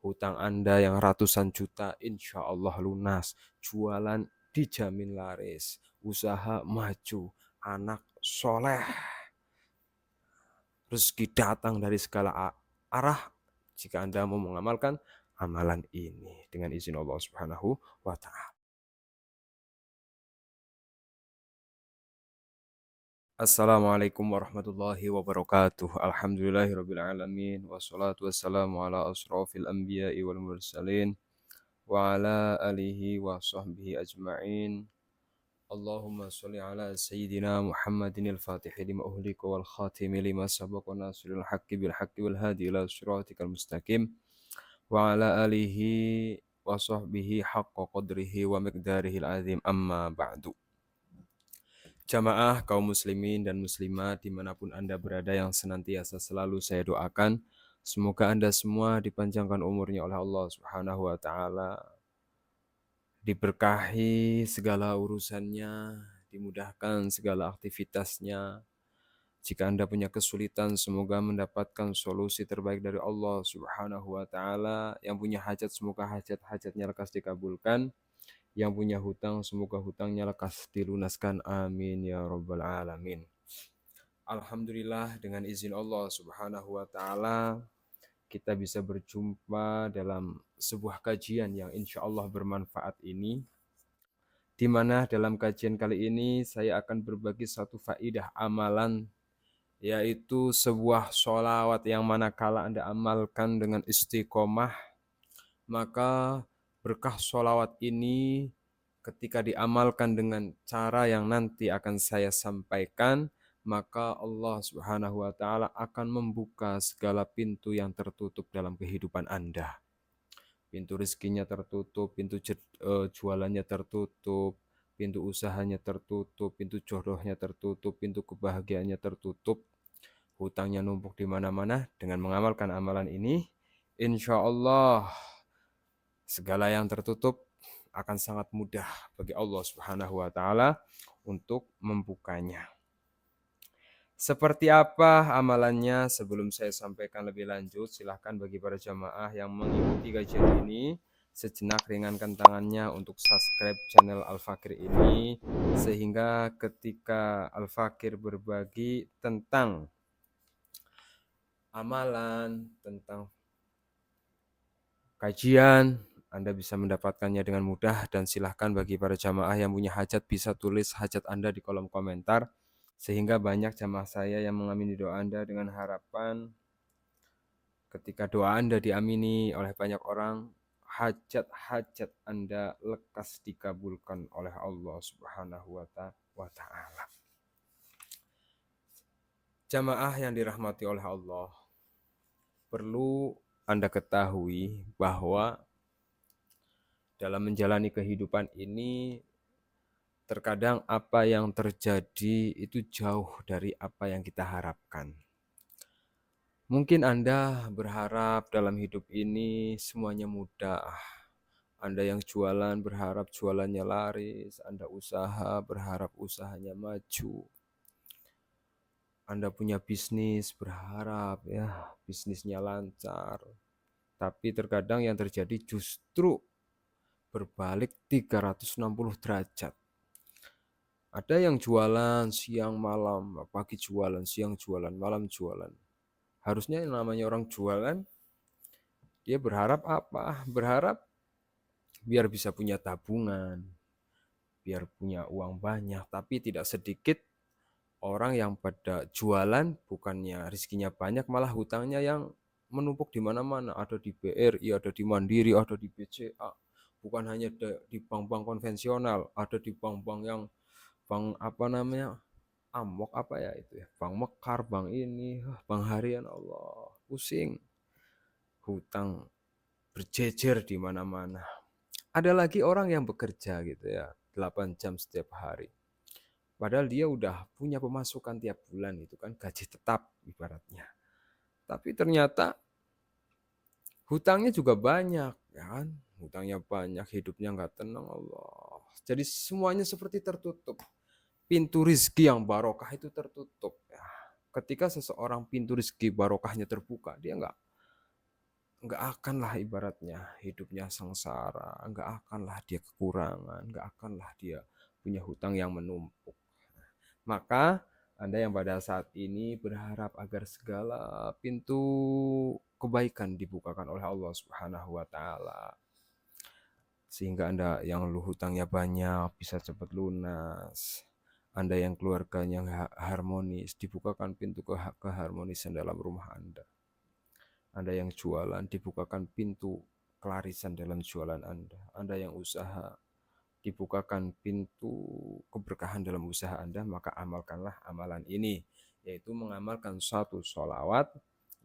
Hutang Anda yang ratusan juta insya Allah lunas. Jualan dijamin laris. Usaha maju. Anak soleh. Rezeki datang dari segala arah jika Anda mau mengamalkan amalan ini dengan izin Allah Subhanahu wa taala. Assalamualaikum warahmatullahi wabarakatuh. Alhamdulillahirabbil alamin wassalatu wassalamu ala asrofil anbiya'i wal mursalin wa ala alihi wa sahbihi ajma'in. Allahumma sholli ala sayyidina Muhammadin al-Fatihi lima uhlika wal khatimi lima sabaqa nasiril haqqi bil haqqi wal hadi ila siratikal mustaqim wa ala alihi wa sahbihi haqqa qadrihi wa miqdarihil azim amma ba'du. Jamaah kaum muslimin dan muslimat dimanapun Anda berada yang senantiasa selalu saya doakan, semoga Anda semua dipanjangkan umurnya oleh Allah Subhanahu wa taala, diberkahi segala urusannya, dimudahkan segala aktivitasnya. Jika Anda punya kesulitan, semoga mendapatkan solusi terbaik dari Allah Subhanahu wa taala. Yang punya hajat, semoga hajat-hajatnya lekas dikabulkan. Yang punya hutang, semoga hutangnya lekas dilunaskan. Amin ya rabbal alamin. Alhamdulillah dengan izin Allah Subhanahu wa taala kita bisa berjumpa dalam sebuah kajian yang insya Allah bermanfaat ini, di mana dalam kajian kali ini saya akan berbagi satu faidah amalan, yaitu sebuah sholawat yang manakala Anda amalkan dengan istiqomah, maka berkah sholawat ini ketika diamalkan dengan cara yang nanti akan saya sampaikan, maka Allah Subhanahu wa taala akan membuka segala pintu yang tertutup dalam kehidupan Anda. Pintu rezekinya tertutup, pintu jualannya tertutup, pintu usahanya tertutup, pintu jodohnya tertutup, pintu kebahagiaannya tertutup, hutangnya numpuk di mana-mana. Dengan mengamalkan amalan ini, insya Allah segala yang tertutup akan sangat mudah bagi Allah Subhanahu wa taala untuk membukanya. Seperti apa amalannya? Sebelum saya sampaikan lebih lanjut, silahkan bagi para jamaah yang mengikuti kajian ini sejenak ringankan tangannya untuk subscribe channel Al-Fakir ini, sehingga ketika Al-Fakir berbagi tentang amalan, tentang kajian, Anda bisa mendapatkannya dengan mudah. Dan silahkan bagi para jamaah yang punya hajat bisa tulis hajat Anda di kolom komentar, sehingga banyak jamaah saya yang mengamini doa Anda dengan harapan ketika doa Anda diamini oleh banyak orang, hajat-hajat Anda lekas dikabulkan oleh Allah Subhanahu wa taala. Jamaah yang dirahmati oleh Allah, perlu Anda ketahui bahwa dalam menjalani kehidupan ini, terkadang apa yang terjadi itu jauh dari apa yang kita harapkan. Mungkin Anda berharap dalam hidup ini semuanya mudah. Anda yang jualan berharap jualannya laris, Anda usaha berharap usahanya maju. Anda punya bisnis berharap ya bisnisnya lancar. Tapi terkadang yang terjadi justru berbalik 360 derajat. Ada yang jualan siang malam, pagi jualan, siang jualan, malam jualan. Harusnya yang namanya orang jualan, dia berharap apa? Berharap biar bisa punya tabungan, biar punya uang banyak. Tapi tidak sedikit orang yang pada jualan bukannya rezekinya banyak, malah hutangnya yang menumpuk di mana-mana. Ada di BRI, ada di Mandiri, ada di BCA. Bukan hanya di bank-bank konvensional, ada di bank-bank yang bank apa namanya, Amok apa ya itu ya, Bank Mekar, bank ini, bank harian, Allah pusing, hutang berjejer di mana-mana. Ada lagi orang yang bekerja gitu ya 8 jam setiap hari, padahal dia udah punya pemasukan tiap bulan, itu kan gaji tetap ibaratnya, tapi ternyata hutangnya juga banyak ya kan, hutangnya banyak, hidupnya nggak tenang, Allah. Jadi semuanya seperti tertutup. Pintu rizki yang barokah itu tertutup. Ya, ketika seseorang pintu rizki barokahnya terbuka, dia nggak akanlah ibaratnya hidupnya sengsara, nggak akanlah dia kekurangan, nggak akanlah dia punya hutang yang menumpuk. Maka Anda yang pada saat ini berharap agar segala pintu kebaikan dibukakan oleh Allah Subhanahu wa taala. Sehingga Anda yang hutangnya banyak bisa cepat lunas. Anda yang keluarganya harmonis, dibukakan pintu keharmonisan dalam rumah Anda. Anda yang jualan, dibukakan pintu kelarisan dalam jualan Anda. Anda yang usaha, dibukakan pintu keberkahan dalam usaha Anda, maka amalkanlah amalan ini, yaitu mengamalkan satu sholawat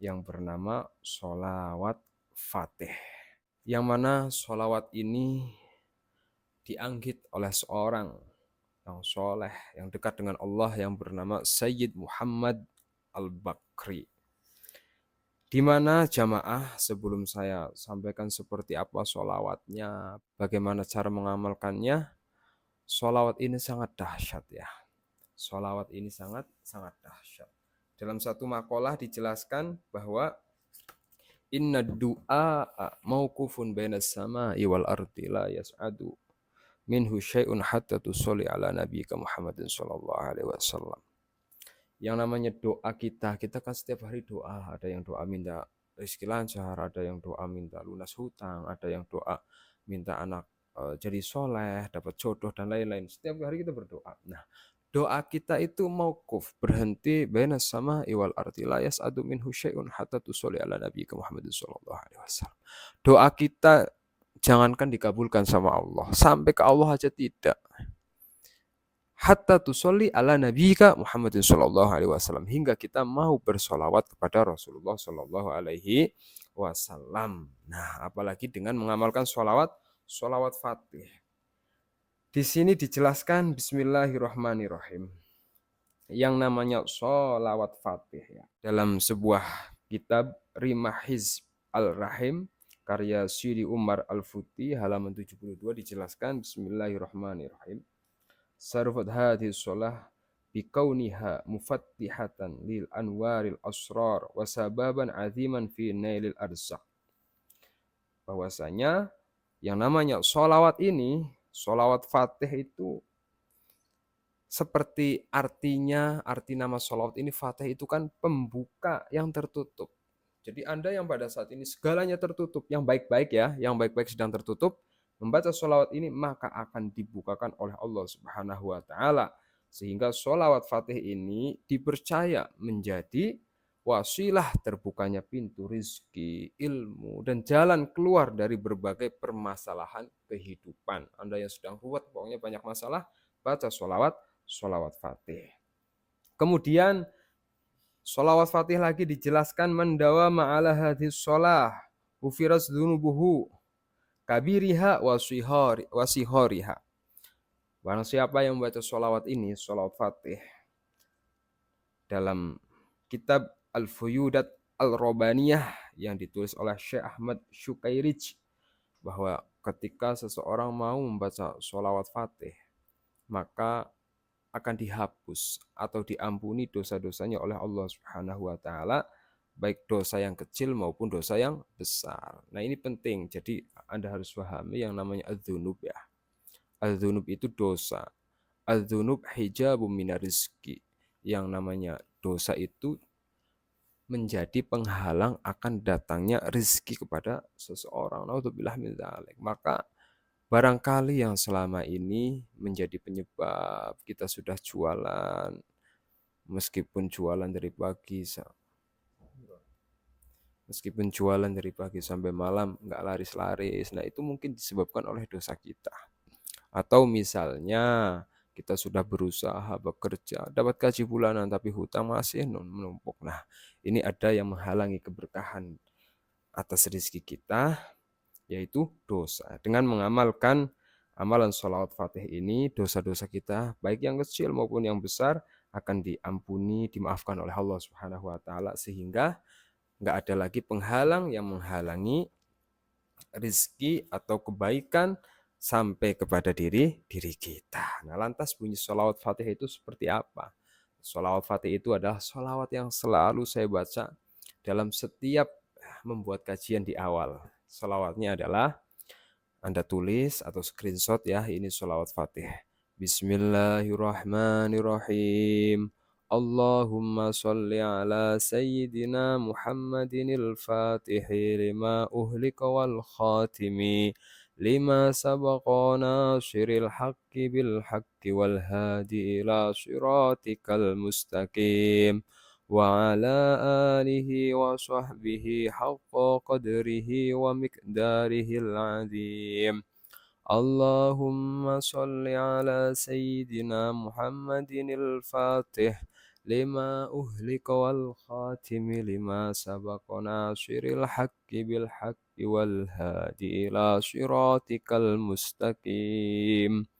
yang bernama sholawat Fatih. Yang mana sholawat ini dianggit oleh seorang yang soleh, yang dekat dengan Allah yang bernama Sayyid Muhammad Al-Bakri. Di mana jamaah sebelum saya sampaikan seperti apa sholawatnya, bagaimana cara mengamalkannya, sholawat ini sangat dahsyat ya. Sholawat ini sangat dahsyat. Dalam satu makalah dijelaskan bahwa inna du'a mauqufun bainas sama'i wal ardi la yas'adu minhu syai'un hatta tusolli ala nabiyyika Muhammadin sallallahu alaihi wasallam. Yang namanya doa kita kan setiap hari doa, ada yang doa minta rezeki lancar, ada yang doa minta lunas hutang, ada yang doa minta anak jadi soleh, dapat jodoh dan lain-lain. Setiap hari kita berdoa. Nah, doa kita itu mauquf, berhenti baina sama iwal arti la yas'adu minhu syai'un hatta tusolli ala nabiyyika Muhammadin sallallahu alaihi wasallam. Doa kita jangankan dikabulkan sama Allah, sampai ke Allah aja tidak. Hatta tusolli ala nabiyika Muhammadin sallallahu alaihi wasallam, hingga kita mau bersolawat kepada Rasulullah sallallahu alaihi wasallam. Nah, apalagi dengan mengamalkan solawat Fatih. Di sini dijelaskan Bismillahirrahmanirrahim. Yang namanya solawat Fatih ya. Dalam sebuah kitab Rimahiz Al-Rahim karya Syiri Umar Al-Futi halaman 72 dijelaskan Bismillahirrahmanirrahim. Sarfat hadhihi sholah bikauniha mufattihatan lil anwaril asrar wa sababan aziman fi nailil arzaq. Bahwasanya yang namanya sholawat ini, sholawat Fatih itu seperti arti nama sholawat ini, Fatih itu kan pembuka yang tertutup. Jadi Anda yang pada saat ini segalanya tertutup, yang baik-baik ya, yang baik-baik sedang tertutup, membaca sholawat ini maka akan dibukakan oleh Allah Subhanahu wa taala. Sehingga sholawat Fatih ini dipercaya menjadi wasilah terbukanya pintu rizki, ilmu, dan jalan keluar dari berbagai permasalahan kehidupan. Anda yang sedang ruwet, pokoknya banyak masalah, baca sholawat Fatih. Kemudian sholawat Fatih lagi dijelaskan mendawa ma'ala hadis sholah ufiras dunubuhu kabiriha wasihoriha. Barang siapa yang membaca sholawat ini, sholawat Fatih, dalam kitab Al-Fuyudat Al-Robaniyah yang ditulis oleh Syekh Ahmad Syukairij, bahwa ketika seseorang mau membaca sholawat Fatih, maka akan dihapus atau diampuni dosa-dosanya oleh Allah Subhanahu wa taala, baik dosa yang kecil maupun dosa yang besar. Nah, ini penting. Jadi Anda harus pahami yang namanya adzunub ya. Adzunub itu dosa. Adzunub hijabum minar rizki. Yang namanya dosa itu menjadi penghalang akan datangnya rizki kepada seseorang. Naudzubillah min dzalik. Maka barangkali yang selama ini menjadi penyebab kita sudah jualan, meskipun jualan dari sampai malam nggak laris-laris. Nah, itu mungkin disebabkan oleh dosa kita. Atau misalnya kita sudah berusaha bekerja, dapat gaji bulanan tapi hutang masih menumpuk. Nah, ini ada yang menghalangi keberkahan atas rezeki kita, yaitu dosa. Dengan mengamalkan amalan sholawat Fatih ini, dosa-dosa kita, baik yang kecil maupun yang besar, akan diampuni, dimaafkan oleh Allah Subhanahu wa taala, sehingga nggak ada lagi penghalang yang menghalangi rizki atau kebaikan sampai kepada diri kita. Nah, lantas bunyi sholawat Fatih itu seperti apa? Sholawat Fatih itu adalah sholawat yang selalu saya baca dalam setiap membuat kajian di awal. Sholawatnya adalah Anda tulis atau screenshot ya, ini sholawat Fatih. Bismillahirrahmanirrahim. Allahumma sholli ala sayyidina Muhammadinil Fatihi lima uhlika wal khatimi lima sabaqa nasiril haqqi bil haqqi wal hadi ila siratikal mustaqim wa ala alihi wa sahbihi haqqa qadrihi wa miqdarihil azim. Allahumma sholli ala sayyidina Muhammadinil Fatih lima uhlika wal khatimi lima sabaqa nasiril haqqi bil haqqi wal hadi ila siratikal mustaqim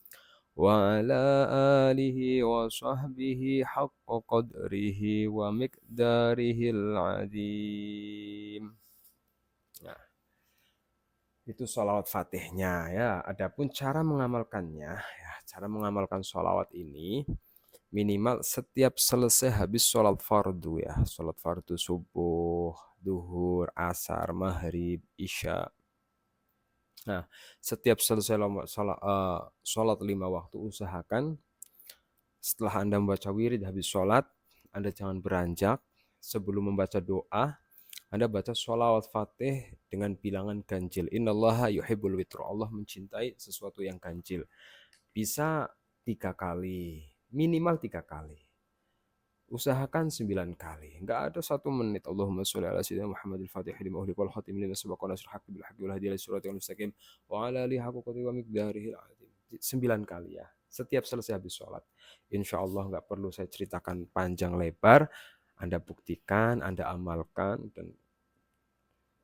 wa ala alihi wa sahbihi haqqa qadrihi wa miqdarihil azim. Nah, itu sholawat fatihnya ya. Adapun cara mengamalkannya, ya, cara mengamalkan sholawat ini minimal setiap selesai habis sholat fardu ya, sholat fardu subuh, duhur, asar, maghrib, isya. Nah, setiap selesai sholat 5 waktu, usahakan setelah Anda membaca wirid habis sholat, Anda jangan beranjak. Sebelum membaca doa, Anda baca sholawat fatih dengan bilangan ganjil. Innallaha yuhibbul witr. Allah mencintai sesuatu yang ganjil. Bisa 3 kali, minimal 3 kali. Usahakan 9 kali. Enggak ada 1 menit. Allahumma sholli ala sayyidina Muhammadil Fatih lima ughliqa wal khatim lima sabaqa nasrul haqqi bil haqqi wal hadi ila siratal mustaqim wa ala alihi haqqa qadrihi wa miqdarihi 9 kali ya. Setiap selesai habis sholat. Insya Allah nggak perlu saya ceritakan panjang lebar. Anda buktikan, Anda amalkan, dan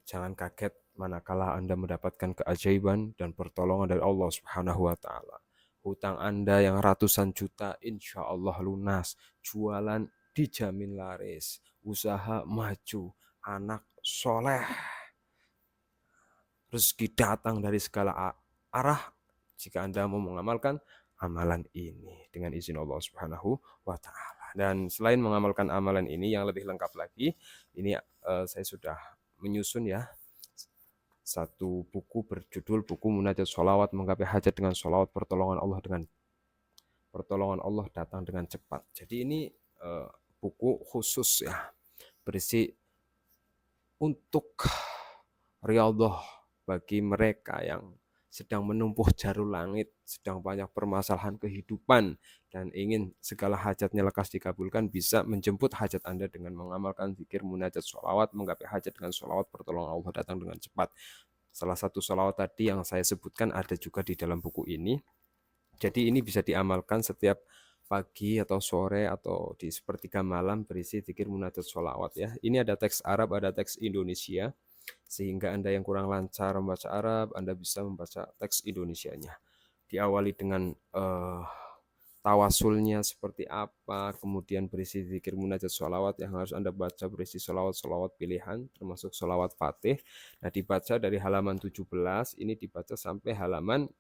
jangan kaget manakala Anda mendapatkan keajaiban dan pertolongan dari Allah Subhanahu wa Ta'ala. Hutang Anda yang ratusan juta, insya Allah lunas. Jualan dijamin laris. Usaha maju. Anak soleh. Rezeki datang dari segala arah jika Anda mau mengamalkan amalan ini dengan izin Allah Subhanahu wa Ta'ala. Dan selain mengamalkan amalan ini yang lebih lengkap lagi, ini saya sudah menyusun ya satu buku berjudul Buku Munajat Sholawat Menggapai Hajat dengan Sholawat Pertolongan Allah datang dengan cepat. Jadi ini buku khusus ya, berisi untuk riyadhah bagi mereka yang sedang menempuh jalur langit, sedang banyak permasalahan kehidupan, dan ingin segala hajatnya lekas dikabulkan, bisa menjemput hajat Anda dengan mengamalkan zikir munajat sholawat, menggapai hajat dengan sholawat pertolongan Allah datang dengan cepat. Salah satu sholawat tadi yang saya sebutkan ada juga di dalam buku ini. Jadi ini bisa diamalkan setiap pagi atau sore atau di sepertiga malam berisi zikir munajat sholawat ya. Ini ada teks Arab, ada teks Indonesia. Sehingga Anda yang kurang lancar membaca Arab, Anda bisa membaca teks Indonesianya. Diawali dengan tawasulnya seperti apa, kemudian berisi zikir munajat sholawat yang harus Anda baca, berisi sholawat-sholawat pilihan, termasuk sholawat fatih. Nah, dibaca dari halaman 17, ini dibaca sampai halaman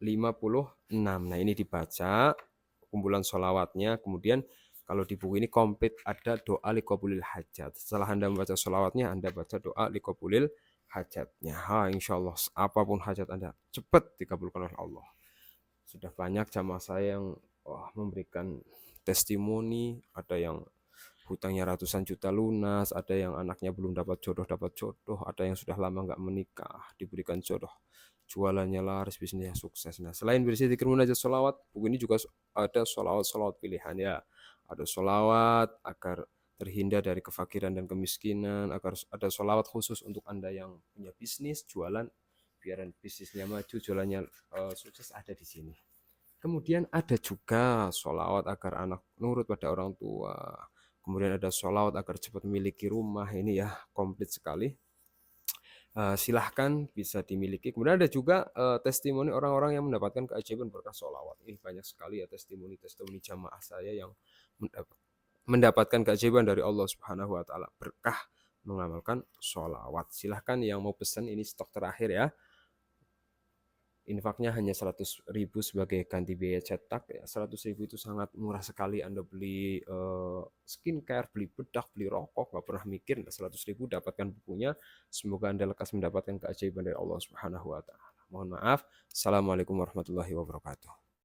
56. Nah, ini dibaca kumpulan sholawatnya, kemudian kalau di buku ini komplit ada doa liqabulil hajat. Setelah Anda membaca sholawatnya, Anda baca doa liqabulil hajatnya. Insya Allah apapun hajat Anda cepat dikabulkan oleh Allah. Sudah banyak jamaah saya yang memberikan testimoni, ada yang hutangnya ratusan juta lunas, ada yang anaknya belum dapat jodoh, ada yang sudah lama nggak menikah, diberikan jodoh, jualannya laris, bisnisnya sukses. Nah, selain berisi zikir munajat sholawat, buku ini juga ada sholawat pilihan ya. Ada sholawat agar terhindar dari kefakiran dan kemiskinan, agar ada sholawat khusus untuk Anda yang punya bisnis, jualan, biar bisnisnya maju, jualannya sukses, ada di sini. Kemudian ada juga sholawat agar anak nurut pada orang tua. Kemudian ada sholawat agar cepat memiliki rumah. Ini ya komplit sekali. Silahkan bisa dimiliki. Kemudian ada juga testimoni orang-orang yang mendapatkan keajaiban berkah sholawat. Ini banyak sekali ya testimoni jamaah saya yang mendapatkan keajaiban dari Allah Subhanahu wa Ta'ala berkah mengamalkan sholawat. Silahkan yang mau pesan, ini stok terakhir ya. infaknya hanya 100.000 sebagai ganti biaya cetak ya. 100.000 itu sangat murah sekali. Anda beli skincare, beli bedak, beli rokok, nggak pernah mikir. 100.000 dapatkan bukunya. Semoga Anda lekas mendapatkan keajaiban dari Allah Subhanahu wa Ta'ala. Mohon maaf. Assalamualaikum warahmatullahi wabarakatuh.